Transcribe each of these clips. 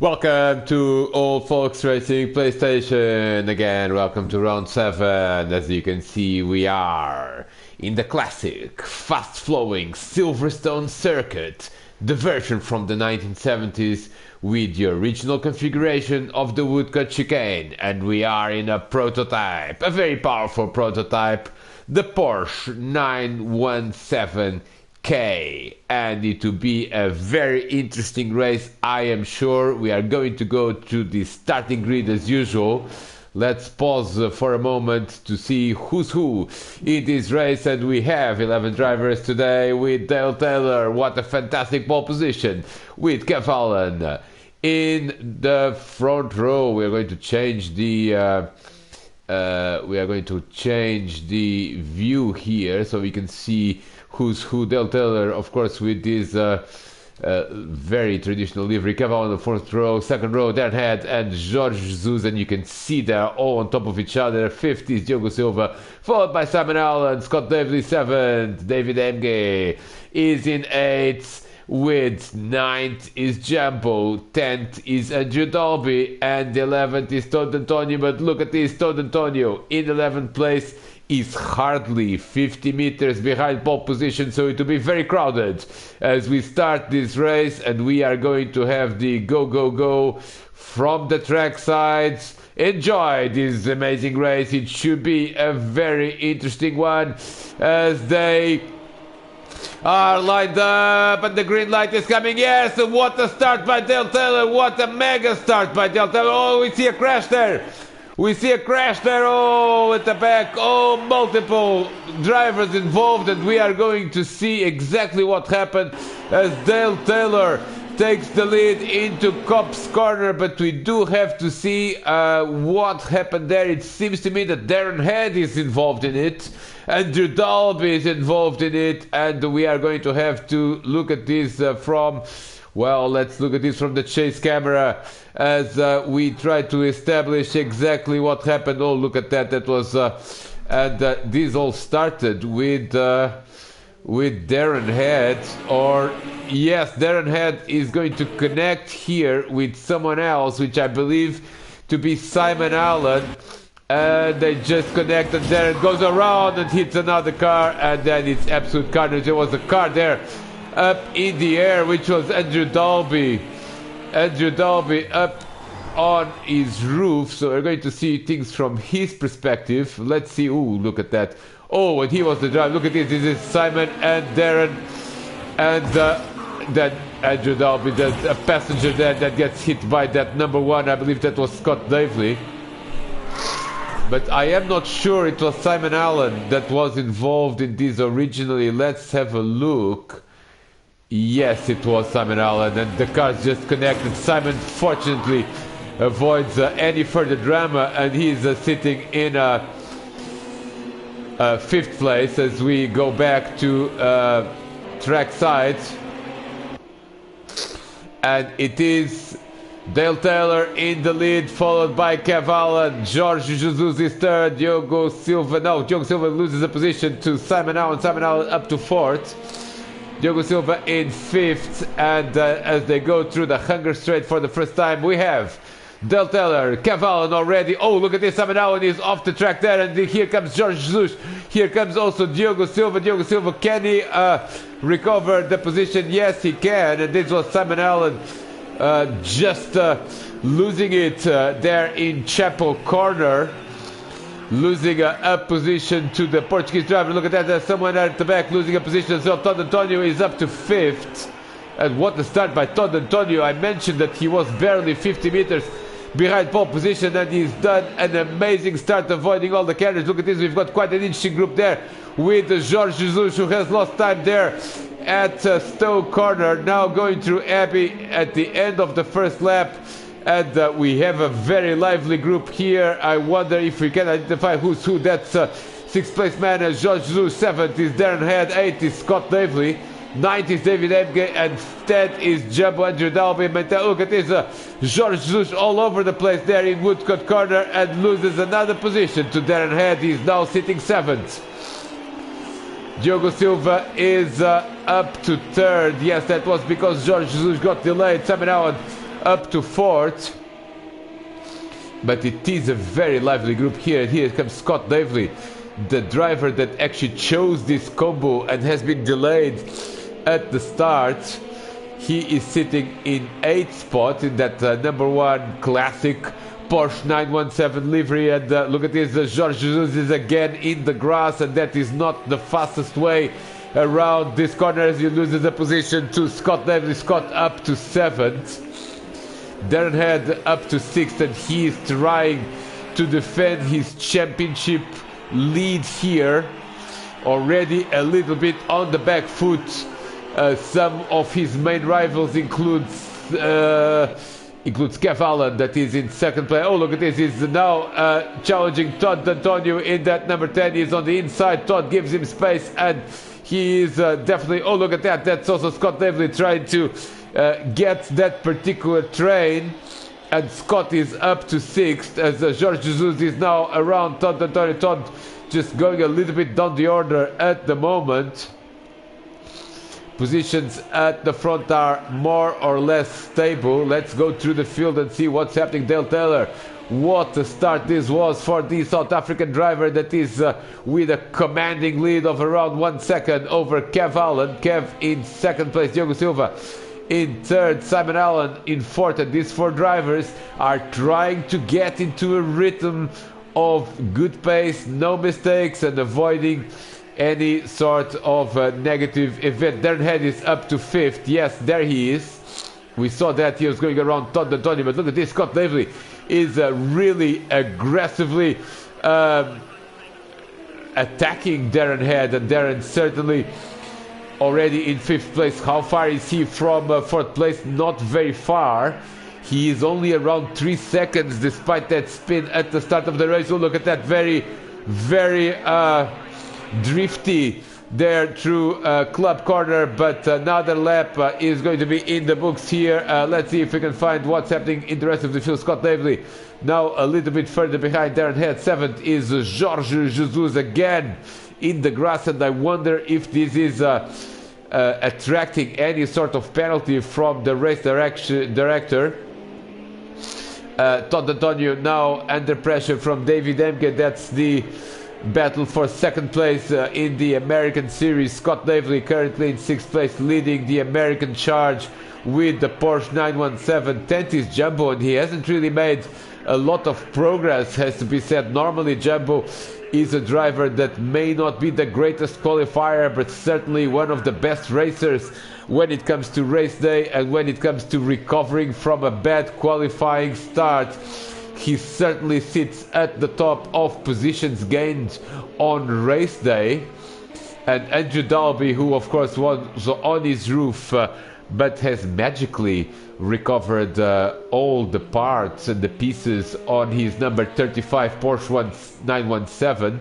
Welcome to Old Folks Racing PlayStation again. Welcome to round 7. As you can see, we are in the classic, fast-flowing Silverstone circuit, the version from the 1970s with the original configuration of the woodcut chicane, and we are in a prototype, a very powerful prototype, the Porsche 917K. And it will be a very interesting race, I am sure. We are going to go to the starting grid as usual. Let's pause for a moment to see who's who in this race, and we have 11 drivers today with Dale Taylor. What a fantastic pole position with Kev Allen in the front row. We are going to change the view here so we can see who's who. Dale Taylor, of course, with this very traditional livery. Kev Allen in the fourth row, second row, Darren Head and Jorge Jesus, and you can see they're all on top of each other. Fifth is Diogo Silva, followed by Simon Allen. Scott Davely seventh, David Emge is in eighth. With 9th is Jambo, 10th is Andrew Dolby, and 11th is Todd Antonio. But look at this, Todd Antonio in 11th place is hardly 50 meters behind pole position, so it will be very crowded as we start this race, and we are going to have the go, go, go from the track sides. Enjoy this amazing race. It should be a very interesting one as they are lined up and the green light is coming. Yes, what a start by Dale Taylor. What a mega start by Dale Taylor. Oh, we see a crash there. We see a crash there. Oh, at the back. Oh, multiple drivers involved, and we are going to see exactly what happened as Dale Taylor takes the lead into Cop's corner, but we do have to see what happened there. It seems to me that Darren Head is involved in it, Andrew Dalby is involved in it, and we are going to have to look at this let's look at this from the chase camera as we try to establish exactly what happened. Oh, look at that. That was this all started with Darren Head, or yes, Darren Head is going to connect here with someone else, which I believe to be Simon Allen. They just connect, and Darren goes around and hits another car, and then it's absolute carnage. There was a car there up in the air, which was Andrew Dalby. Andrew Dalby up on his roof, so we're going to see things from his perspective. Let's see. Ooh, look at that. Oh, and he was the driver. Look at this. This is Simon and Darren, and then Andrew Dalby, there's a passenger there that gets hit by that number one. I believe that was Scott Davely. But I am not sure it was Simon Allen that was involved in this originally. Let's have a look. Yes, it was Simon Allen, and the cars just connected. Simon fortunately avoids any further drama, and he's sitting in fifth place as we go back to track side. And it is Dale Taylor in the lead, followed by Kev Allen. Jorge Jesus is third. Diogo Silva loses a position to Simon Allen. Simon Allen up to fourth. Diogo Silva in fifth. And as they go through the hunger straight for the first time, we have Dale Taylor, Kev Allen already. Oh, look at this. Simon Allen is off the track there. And here comes Jorge Jesus. Here comes also Diogo Silva. Diogo Silva, can he recover the position? Yes, he can. And this was Simon Allen just losing it there in Chapel Corner, losing a position to the Portuguese driver. Look at that, there's someone at the back losing a position. So Todd Antonio is up to fifth, and what a start by Todd Antonio. I mentioned that he was barely 50 meters behind pole position, and he's done an amazing start avoiding all the carriers. Look at this, we've got quite an interesting group there with Jorge Jesus, who has lost time there at Stowe Corner, now going through Abbey at the end of the first lap, and we have a very lively group here. I wonder if we can identify who's who. That's sixth place man as Jorge Jesus, seventh is Darren Head, eighth is Scott Davely, ninth is David Emge, and 10th is Jumbo Andrew Dalby. Look at this, Jorge Jesus all over the place there in Woodcote Corner, and loses another position to Darren Head. He's now sitting seventh. Diogo Silva is up to third. Yes, that was because Jorge Jesus got delayed. Simon Allen up to fourth. But it is a very lively group here. And here comes Scott Davely, the driver that actually chose this combo and has been delayed at the start. He is sitting in 8th spot in that number 1 classic Porsche 917 livery. And look at this, Jorge Jesus is again in the grass, and that is not the fastest way around this corner as he loses the position to Scott Davely. Scott up to 7th. Darren Head up to 6th, and he is trying to defend his championship lead here. Already a little bit on the back foot. Some of his main rivals includes Kev Allen, that is in 2nd place. Oh, look at this, he's now challenging Todd D'Antonio in that number 10. He's on the inside. Todd gives him space, and he is definitely, oh look at that, that's also Scott Davely trying to get that particular train. And Scott is up to 6th as Jorge Jesus is now around Todd D'Antonio. Todd just going a little bit down the order at the moment. Positions at the front are more or less stable. Let's go through the field and see what's happening. Dale Taylor, what a start this was for the South African driver that is with a commanding lead of around 1 second over Kev Allen. Kev in 2nd place, Diogo Silva in 3rd, Simon Allen in 4th, and these 4 drivers are trying to get into a rhythm of good pace, no mistakes, and avoiding any sort of negative event. Darren Head is up to 5th. Yes, there he is. We saw that he was going around Todd D'Antonio, but look at this. Scott Davely is really aggressively attacking Darren Head, and Darren certainly already in 5th place. How far is he from 4th place? Not very far. He is only around 3 seconds despite that spin at the start of the race. Oh, look at that, very drifty there through club corner, but another lap is going to be in the books here. Let's see if we can find what's happening in the rest of the field. Scott Davely now a little bit further behind Darren Head. 7th is Jorge Jesus again in the grass, and I wonder if this is attracting any sort of penalty from the race director. Todd D'Antonio now under pressure from David Emke. That's the battle for 2nd place in the American Series. Scott Davely currently in 6th place, leading the American charge with the Porsche 917. 10th is Jumbo, and he hasn't really made a lot of progress, has to be said. Normally Jumbo is a driver that may not be the greatest qualifier, but certainly one of the best racers when it comes to race day and when it comes to recovering from a bad qualifying start. He certainly sits at the top of positions gained on race day. And Andrew Dalby, who of course was on his roof but has magically recovered all the parts and the pieces on his number 35 Porsche 917.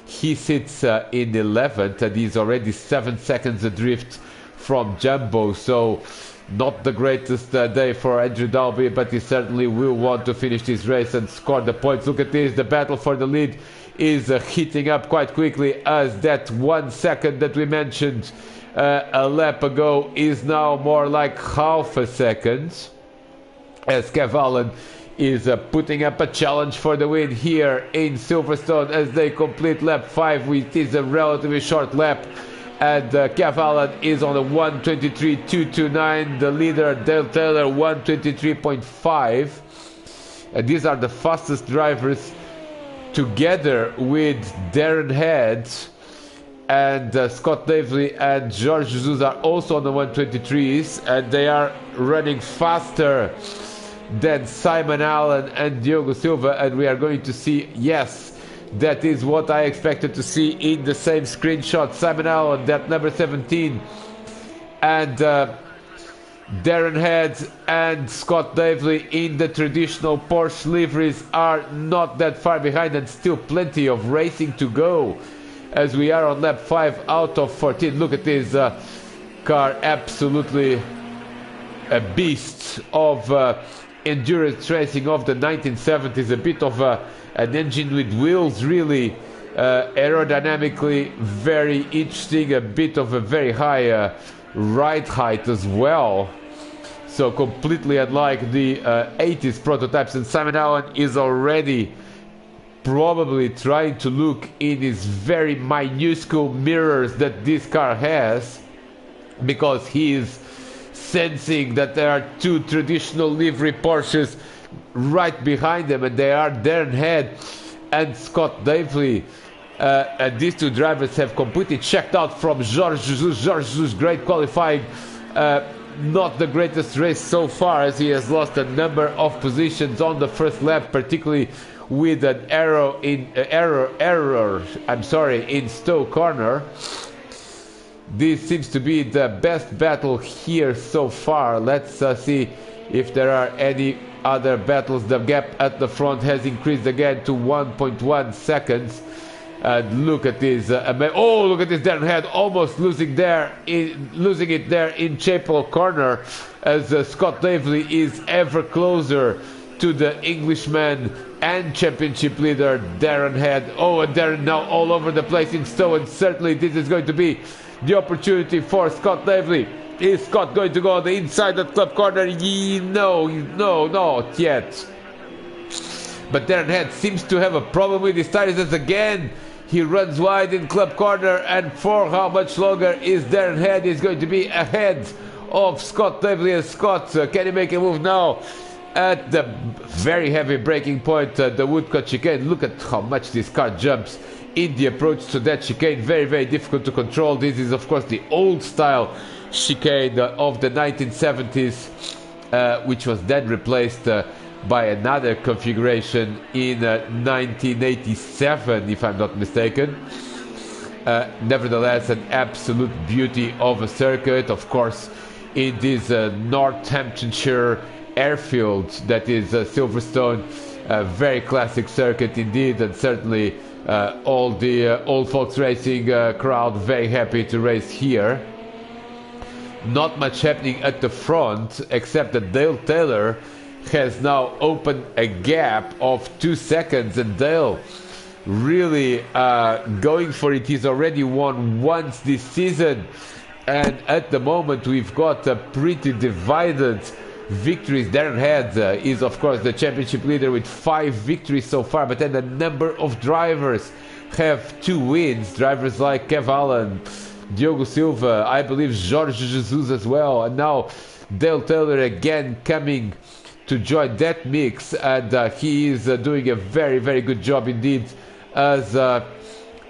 He sits in 11th, and he's already 7 seconds adrift from Jumbo. So not the greatest day for Andrew Dalby, but he certainly will want to finish this race and score the points. Look at this, the battle for the lead is heating up quite quickly, as that 1 second that we mentioned a lap ago is now more like half a second, as Kev Allen is putting up a challenge for the win here in Silverstone as they complete lap 5, which is a relatively short lap. And Kev Allen is on a 1:23.229. The leader, Dale Taylor, 1:23.5. And these are the fastest drivers, together with Darren Head. And Scott Davely and Jorge Jesus are also on the 1:23s. And they are running faster than Simon Allen and Diogo Silva. And we are going to see, yes, that is what I expected to see in the same screenshot. Simon Allen, that number 17, and Darren Head and Scott Davely in the traditional Porsche liveries are not that far behind, and still plenty of racing to go as we are on lap 5 out of 14. Look at this car, absolutely a beast of endurance racing of the 1970s. A bit of an engine with wheels, really aerodynamically very interesting. A bit of a very high ride height as well. So completely unlike the 80s prototypes, and Simon Allen is already probably trying to look in his very minuscule mirrors that this car has, because he is sensing that there are two traditional livery Porsches right behind them, and they are Darren Head and Scott Davely. And these two drivers have completely checked out from Jorge Jesus. Jorge Jesus, great qualifying, not the greatest race so far, as he has lost a number of positions on the first lap, particularly with an error in Stowe corner. This seems to be the best battle here so far. Let's see if there are any other battles. The gap at the front has increased again to 1.1 seconds. Look at this! Look at this! Darren Head almost losing it there in Chapel Corner, as Scott Davely is ever closer to the Englishman and championship leader Darren Head. Oh, and Darren now all over the place in Stowe, and certainly this is going to be the opportunity for Scott Davely. Is Scott going to go on the inside of Club Corner? No, not yet. But Darren Head seems to have a problem with his tires, as again he runs wide in Club Corner, and for how much longer is Darren Head is going to be ahead of Scott Davely? And Scott, can he make a move now at the very heavy braking point, the Woodcote chicane? Look at how much this car jumps in the approach to that chicane. Very, very difficult to control. This is of course the old style chicane of the 1970s, which was then replaced by another configuration in 1987, if I'm not mistaken. Nevertheless, an absolute beauty of a circuit. Of course, in this Northamptonshire airfield that is Silverstone, a very classic circuit indeed, and certainly all the old folks racing crowd very happy to race here. Not much happening at the front, except that Dale Taylor has now opened a gap of 2 seconds, and Dale really going for it. He's already won once this season, and at the moment we've got a pretty divided victories. Darren Head is of course the championship leader with 5 victories so far, but then a number of drivers have 2 wins. Drivers like Kev Allen, Diogo Silva, I believe Jorge Jesus as well, and now Dale Taylor again coming to join that mix, and he is doing a very, very good job indeed, as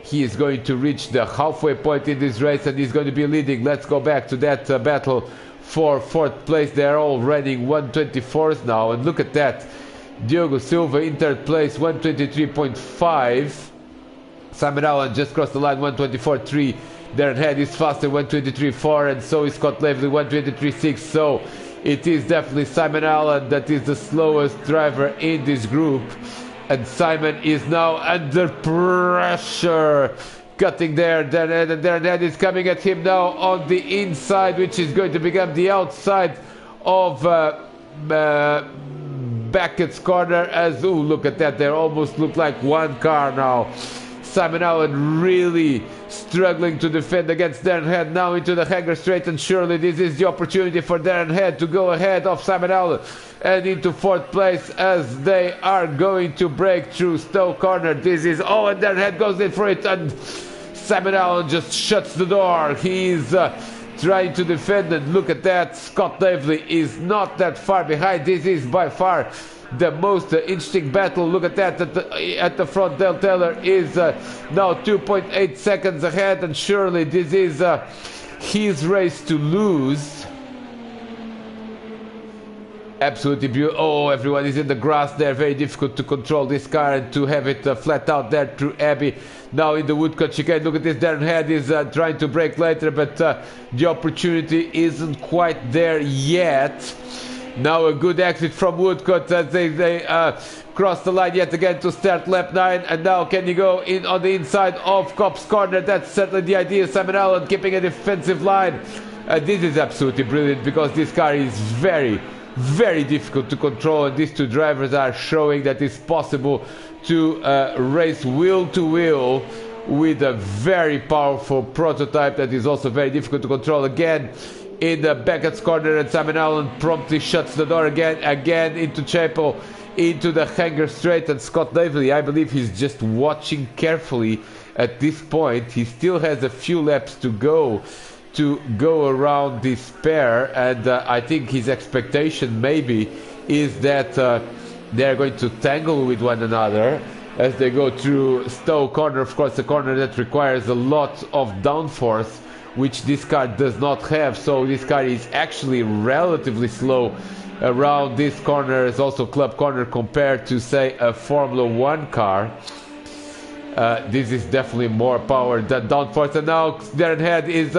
he is going to reach the halfway point in this race, and he's going to be leading. Let's go back to that battle for 4th place. They're all running 124s now, and look at that. Diogo Silva in 3rd place, 123.5. Simon Allen just crossed the line, 124.3. Darren Head is faster, 123.4, and so is Scott Davely, 123.6. So it is definitely Simon Allen that is the slowest driver in this group, and Simon is now under pressure, cutting there. Darren Head is coming at him now on the inside, which is going to become the outside of Beckett's corner. As look at that, they almost look like one car now. Simon Allen really struggling to defend against Darren Head now into the Hanger Straight, and surely this is the opportunity for Darren Head to go ahead of Simon Allen and into 4th place, as they are going to break through Stowe Corner. This is and Darren Head goes in for it, and Simon Allen just shuts the door. He's trying to defend, and look at that. Scott Davely is not that far behind. This is by far the most interesting battle. Look at that at the front. Dale Taylor is now 2.8 seconds ahead, and surely this is his race to lose. Absolutely beautiful. Everyone is in the grass there. Very difficult to control this car and to have it flat out there through Abbey. Now in the Woodcote chicane. Look at this. Darren Head is trying to brake later, but the opportunity isn't quite there yet. Now a good exit from Woodcote as they cross the line yet again to start lap 9, and now can you go in on the inside of Cops Corner? That's certainly the idea. Simon Allen keeping a defensive line. This is absolutely brilliant, because this car is very, very difficult to control, and these two drivers are showing that it's possible to race wheel to wheel with a very powerful prototype that is also very difficult to control. Again, in the Beckett's corner, and Simon Allen promptly shuts the door again into Chapel, into the hanger straight, and Scott Davely, I believe he's just watching carefully at this point. He still has a few laps to go around this pair, and I think his expectation maybe is that they're going to tangle with one another as they go through Stowe corner. Of course, a corner that requires a lot of downforce, which this car does not have, so this car is actually relatively slow around this corner. Is also club corner compared to, say, a Formula 1 car. This is definitely more power than downforce, and now Darren Head is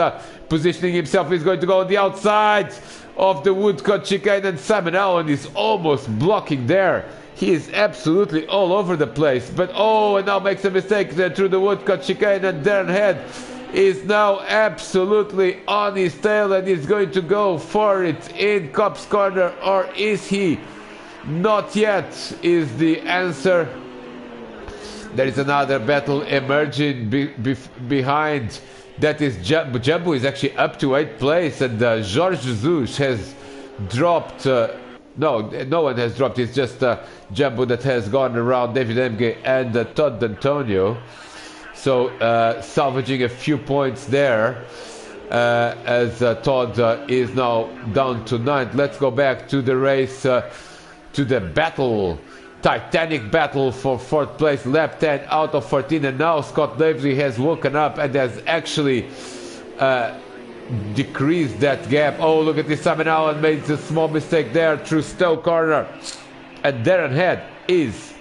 positioning himself. He's going to go on the outside of the Woodcut chicane, and Simon Allen is almost blocking there. He is absolutely all over the place, but and now makes a mistake through the Woodcut chicane, and Darren Head is now absolutely on his tail and is going to go for it in Cop's corner, or is he? Not yet is the answer. There is another battle emerging behind. That is Jumbo is actually up to 8th place, and Jorge Jesus has dropped. No one has dropped. It's just Jumbo that has gone around David Emge and Todd Antonio. So salvaging a few points there, as Todd is now down to 9th. Let's go back to the race, to the battle. Titanic battle for 4th place, lap 10 out of 14, and now Scott Davely has woken up and has actually decreased that gap. Oh, look at this, Simon Allen made a small mistake there through Stowe corner, and Darren Head is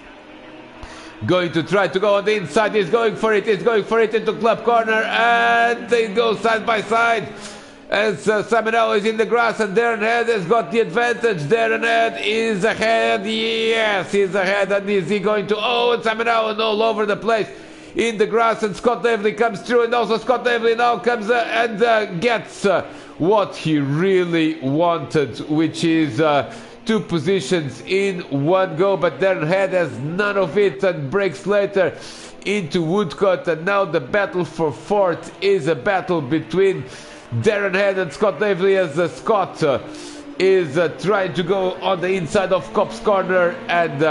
going to try to go on the inside. He's going for it into club corner, and they go side by side. As Simon Allen is in the grass, and Darren Head has got the advantage. Darren Head is ahead. Yes, he's ahead. And is he going to... and Simon Allen all over the place in the grass. And Scott Davely comes through. And also Scott Davely now comes and gets what he really wanted, which is 2 positions in one go. But Darren Head has none of it and breaks later into Woodcut. And now the battle for 4th is a battle between Darren Head and Scott Davely, as Scott is trying to go on the inside of Cop's corner, and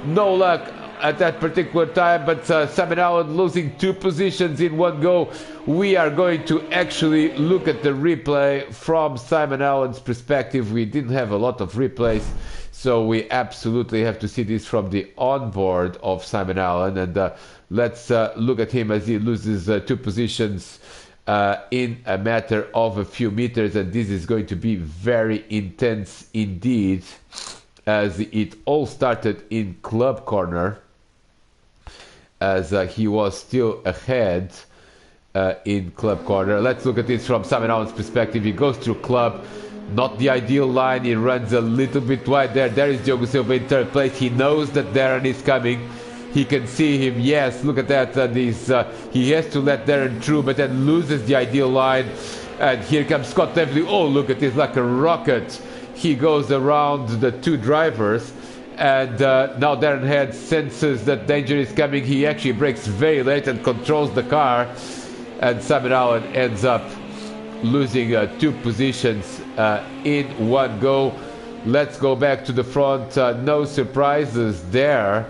no luck at that particular time. But Simon Allen losing 2 positions in one go. We are going to actually look at the replay from Simon Allen's perspective. We didn't have a lot of replays, so we absolutely have to see this from the onboard of Simon Allen, and let's look at him as he loses 2 positions in a matter of a few meters, and this is going to be very intense indeed, as it all started in club corner, as he was still ahead in club corner. Let's look at this from Simon Allen's perspective. He goes through club, not the ideal line. He runs a little bit wide there. There is Diogo Silva in 3rd place. He knows that Darren is coming. He can see him. Yes, look at that. He has to let Darren through, but then loses the ideal line. And here comes Scott Davely. Oh, look at this, like a rocket. He goes around the 2 drivers. And now Darren Head senses that danger is coming. He actually brakes very late and controls the car. And Simon Allen ends up losing 2 positions in one go. Let's go back to the front. No surprises there.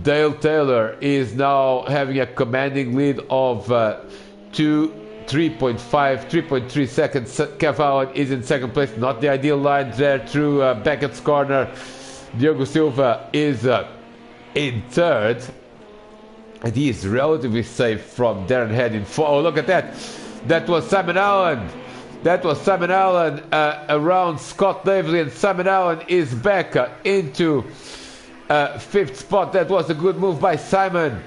Dale Taylor is now having a commanding lead of 3.3 seconds. Kev Allen is in 2nd place. Not the ideal line there through Beckett's corner. Diogo Silva is in 3rd. And he is relatively safe from Darren Head in 4th. Oh, look at that. That was Simon Allen. Around Scott Davely, and Simon Allen is back into 5th spot. That was a good move by Simon,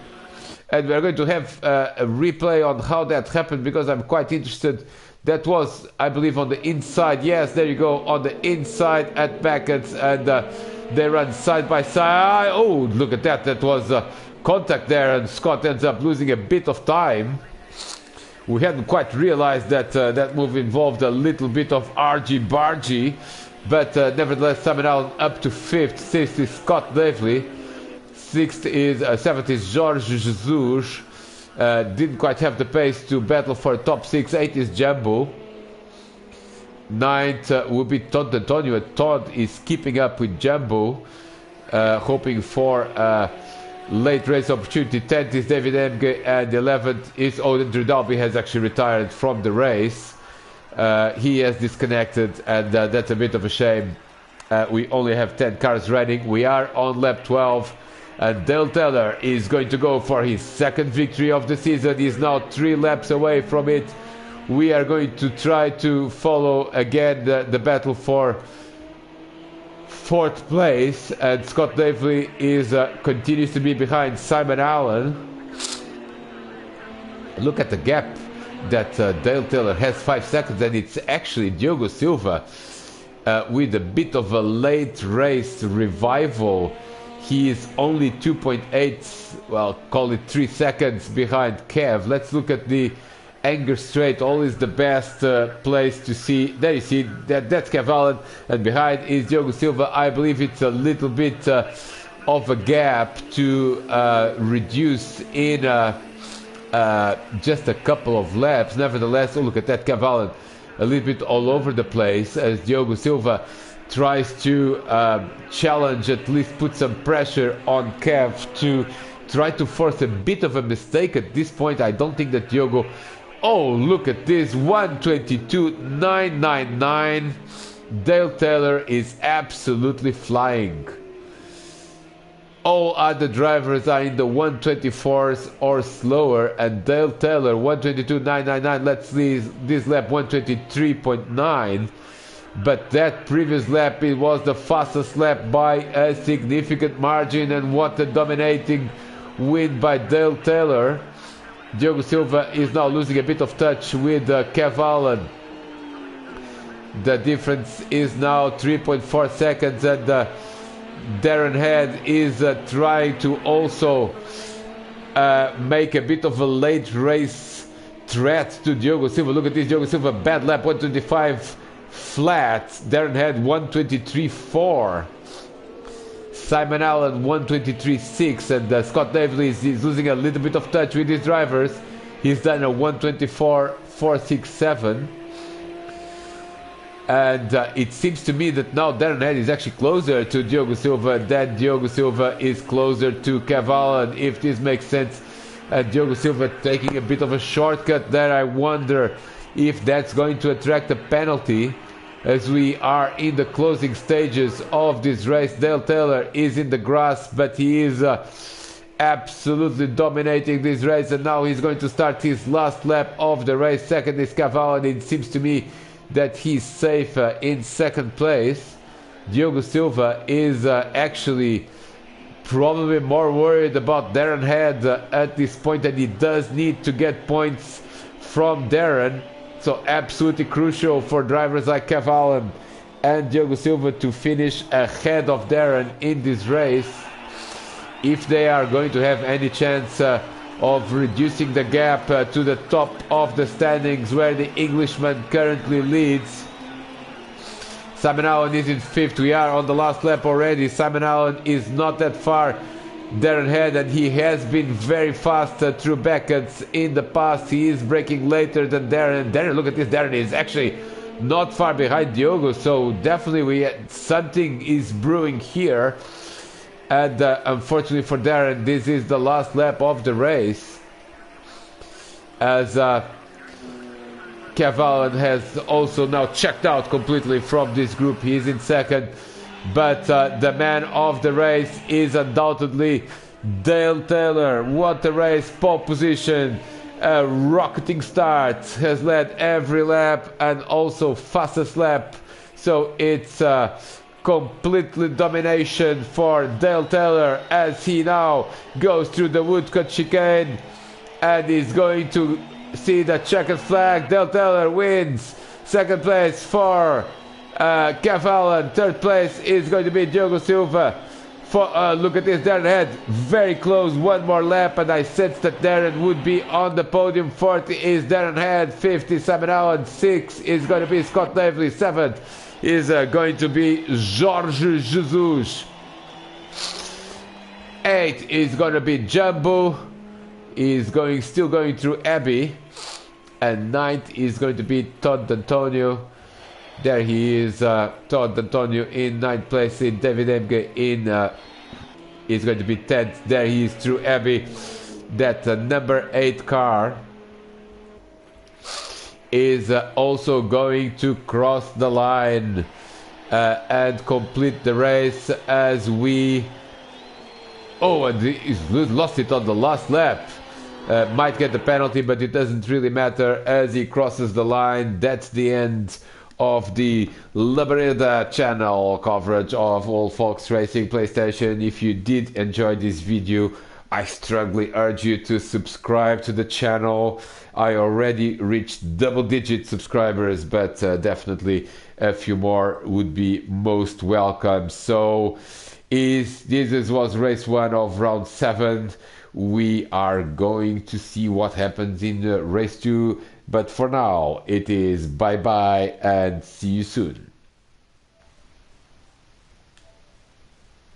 and we're going to have a replay on how that happened, because I'm quite interested. That was, I believe, on the inside. Yes, there you go, on the inside at Beckett's, and they run side by side. Oh, look at that. That was contact there, and Scott ends up losing a bit of time. We hadn't quite realized that that move involved a little bit of argy-bargy. But nevertheless, Simon Allen up to 5th. 6th is Scott Davely. 7th is Jorge Jesus. Didn't quite have the pace to battle for top 6. 8th is Jumbo. Ninth will be Todd Antonio. Todd is keeping up with Jumbo, hoping for a late race opportunity. 10th is David Emge, and 11th is Odin Drudalby, has actually retired from the race. He has disconnected, and that's a bit of a shame. We only have 10 cars running. We are on lap 12, and Dale Taylor is going to go for his second victory of the season. He's now 3 laps away from it. We are going to try to follow again the battle for 4th place, and Scott Davely is continues to be behind Simon Allen. Look at the gap that Dale Taylor has, 5 seconds, and it's actually Diogo Silva with a bit of a late race revival. He is only 2.8, well, call it 3 seconds behind Kev. Let's look at the Anger Straight, always the best place to see. There you see, that's Kev Allen, and behind is Diogo Silva. I believe it's a little bit of a gap to reduce in just a couple of laps. Nevertheless, oh, look at that, Kev Allen, a little bit all over the place as Diogo Silva tries to challenge, at least put some pressure on Kev to try to force a bit of a mistake. At this point, I don't think that Diogo... Oh, look at this, 1:22.999. Dale Taylor is absolutely flying. All other drivers are in the 1:24s or slower, and Dale Taylor 1:22.999. Let's see this lap, 1:23.9. But that previous lap, it was the fastest lap by a significant margin, and what a dominating win by Dale Taylor. Diogo Silva is now losing a bit of touch with Kev Allen. The difference is now 3.4 seconds, and Darren Head is trying to also make a bit of a late race threat to Diogo Silva. Look at this, Diogo Silva, bad lap, 1:25 flat. Darren Head 1:23.4. Simon Allen 1:23.6, and Scott Davely is losing a little bit of touch with his drivers. He's done a 1:24.467, and it seems to me that now Darren Head is actually closer to Diogo Silva than Diogo Silva is closer to Kev Allen, if this makes sense. And Diogo Silva taking a bit of a shortcut there. I wonder if that's going to attract a penalty, as we are in the closing stages of this race. Dale Taylor is in the grass, but he is absolutely dominating this race, and now he's going to start his last lap of the race. Second is Kev Allen. It seems to me that he's safe in second place. Diogo Silva is actually probably more worried about Darren Head at this point, and he does need to get points from Darren. So absolutely crucial for drivers like Kev Allen and Diogo Silva to finish ahead of Darren in this race, if they are going to have any chance of reducing the gap to the top of the standings, where the Englishman currently leads. Simon Allen is in 5th. We are on the last lap already. Simon Allen is not that far Darren Head, and he has been very fast through Beckett's in the past. He is braking later than Darren. Darren, look at this, Darren is actually not far behind Diogo, so definitely something is brewing here. And unfortunately for Darren, this is the last lap of the race, as Kev Allen has also now checked out completely from this group. He is in second. But the man of the race is undoubtedly Dale Taylor. What a race, pole position, a rocketing start, has led every lap and also fastest lap. So it's completely domination for Dale Taylor, as he now goes through the woodcut chicane and is going to see the checkered flag. Dale Taylor wins. Second place for Kev Allen. Third place is going to be Diogo Silva. Look at this, Darren Head very close, one more lap, and I said that Darren would be on the podium. 40 is Darren Head, 50 Simon Allen, 6 is going to be Scott Davely, 7 is going to be Jorge Jesus, 8 is going to be Jumbo, is still going through Abbey, and 9th is going to be Todd Antonio. There he is, Todd Antonio in 9th place, in David Emge in is going to be 10th. There he is through Abbey. That number 8 car is also going to cross the line and complete the race as we... Oh, and he's lost it on the last lap. Might get the penalty, but it doesn't really matter as he crosses the line. That's the end of the Labareda channel coverage of all Fox Racing PlayStation. If you did enjoy this video, I strongly urge you to subscribe to the channel. I already reached double-digit subscribers, but definitely a few more would be most welcome. So this was race 1 of round 7. We are going to see what happens in race 2, but for now it is bye bye and see you soon.